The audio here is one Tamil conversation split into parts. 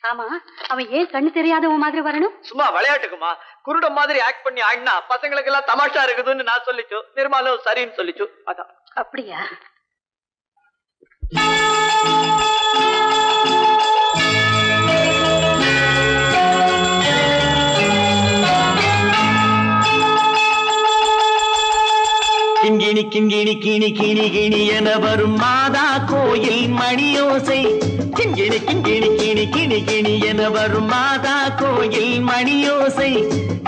ஆமா, அவன் ஏன் கண்ணு தெரியாதவன் மாதிரி வரணும்? சும்மா விளையாட்டுக்குமா, குருட மாதிரி ஆக்ட் பண்ணி ஆடினா பசங்களுக்கு எல்லாம் தமாஷா இருக்குதுன்னு நான் சொல்லிச்சு. நிர்மலும் சரின்னு சொல்லிச்சு. அதான். அப்படியா? கிண்கிணி கிண்கிணி கிணி கிணி கிணி என வரும் மாதா கோயில் மணியோசை. கிண்கிணி கிண்கிணி கிணி கிணி கிணி என வரும் மாதா கோயில் மணியோசை.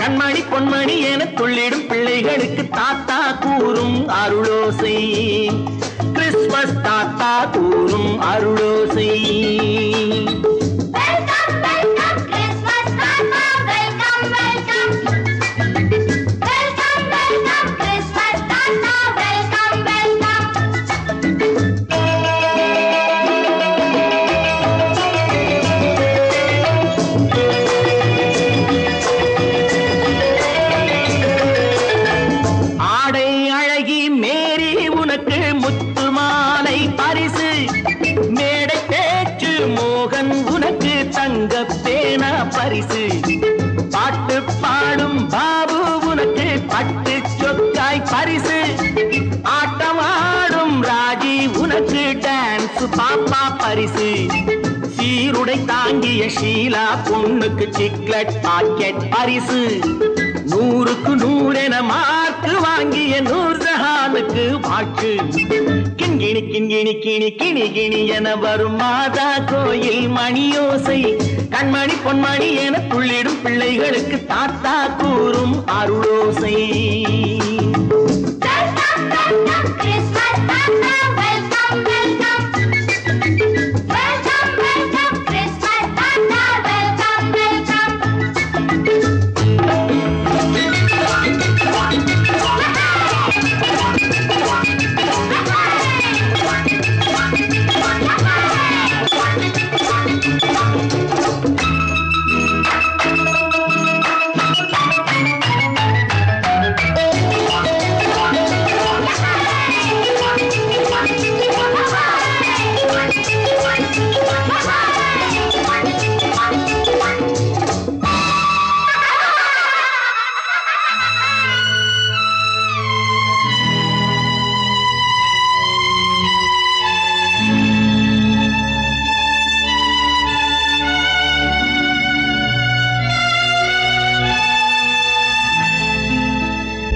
கண்மணி பொன்மணி என துள்ளிடும் பிள்ளைகளுக்கு தாத்தா கூறும் அருளோசை. கிறிஸ்துமஸ் தாத்தா கூறும் அருளோசை. பாட்டு பாடும் பாபு உனக்கு பட்டு சொக்காய் பரிசு. ஆட்டம் ஆடும் ராஜி உனக்கு டான்ஸ் பாப்பா பரிசு. சீருடை தாங்கிய ஷீலா பொண்ணுக்கு சிக்லெட் பாக்கெட் பரிசு. 100க்கு 100 என மார்க்கு வாங்கிய நூர்ஜஹானுக்கு வாழ்த்து. கிண்கிணி கிண்கிணி கிணி கிணி கிணி என வரும் மாதா கோயில் மணியோசை. கண்மணி பொன்மணி என துள்ளிடும் பிள்ளைகளுக்கு தாத்தா கூறும் அருளோசை.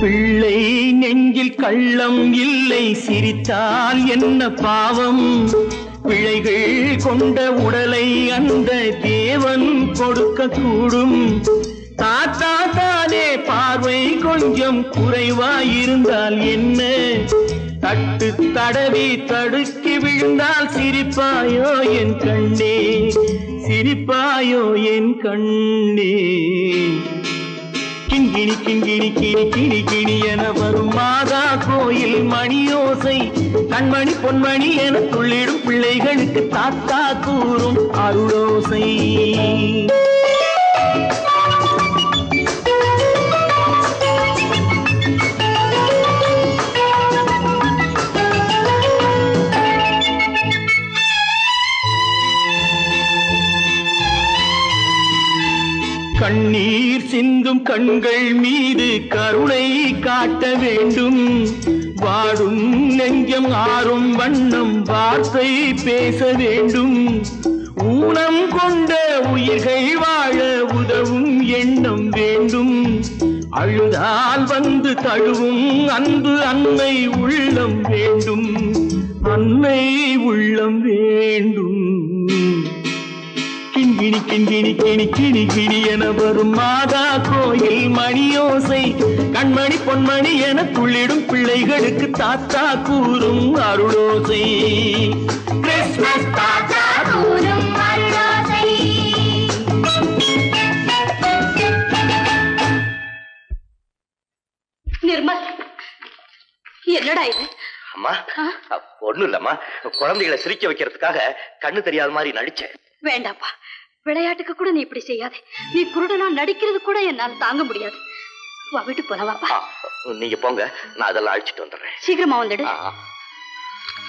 பிள்ளை நெஞ்சில் கள்ளம் இல்லை, சிரித்தால் என்ன பாவம். பிழைகள் கொண்ட உடலை அந்த தேவன் கொடுக்க கூடும். தாத்தா தானே பார்வை கொஞ்சம் குறைவாயிருந்தால் என்ன? தட்டு தடவி தடுக்கி விழுந்தால் சிரிப்பாயோ என் கண்ணே, சிரிப்பாயோ என் கண்ணே. கிண்கிணி கிண்கிணி கிணி கிணி கிணி என வரும் மாதா கோயில் மணியோசை. கண்மணி பொன்மணி என துள்ளிடும் பிள்ளைகளுக்கு தாத்தா கூறும் அருளோசை. கண்ணீர் சிந்தும் கண்கள் மீது கருணை காட்ட வேண்டும். வாடும் நெஞ்சம் ஆறும் வண்ணம் வார்த்தை பேச வேண்டும். ஊனம் கொண்ட உயிர்கள் வாழ உதவும் எண்ணம் வேண்டும். அழுதால் வந்து தழுவும் அன்பு அன்னை உள்ளம் வேண்டும், அன்னை உள்ளம் வேண்டும். கிண்கிணி கிண்கிணி கிணி கிணி கிணி என வரும் மாதா கோயில் மணியோசை. கண்மணி பொன்மணி என துள்ளிடும் பிள்ளைகளுக்கு தாத்தா கூறும் அருளோசை. கிறிஸ்துமஸ் தாத்தா கூறும் அருளோசை. நிர்மல், என்னடா இது? அம்மா, ஒண்ணும் இல்லம்மா, குழந்தைகளை சிரிக்க வைக்கிறதுக்காக கண்ணு தெரியாத மாதிரி நடிச்சேன். வேண்டாப்பா, விளையாட்டுக்கு கூட நீ இப்படி செய்யாதே. நீ குருடனா நடிக்கிறது கூட என்னால தாங்க முடியாது. வா, வீட்டுக்கு போலாம். வாப்பா. நீங்க போங்க, நான் அதெல்லாம் அழிச்சிட்டு வந்துடுறேன். சீக்கிரமா வந்துடு.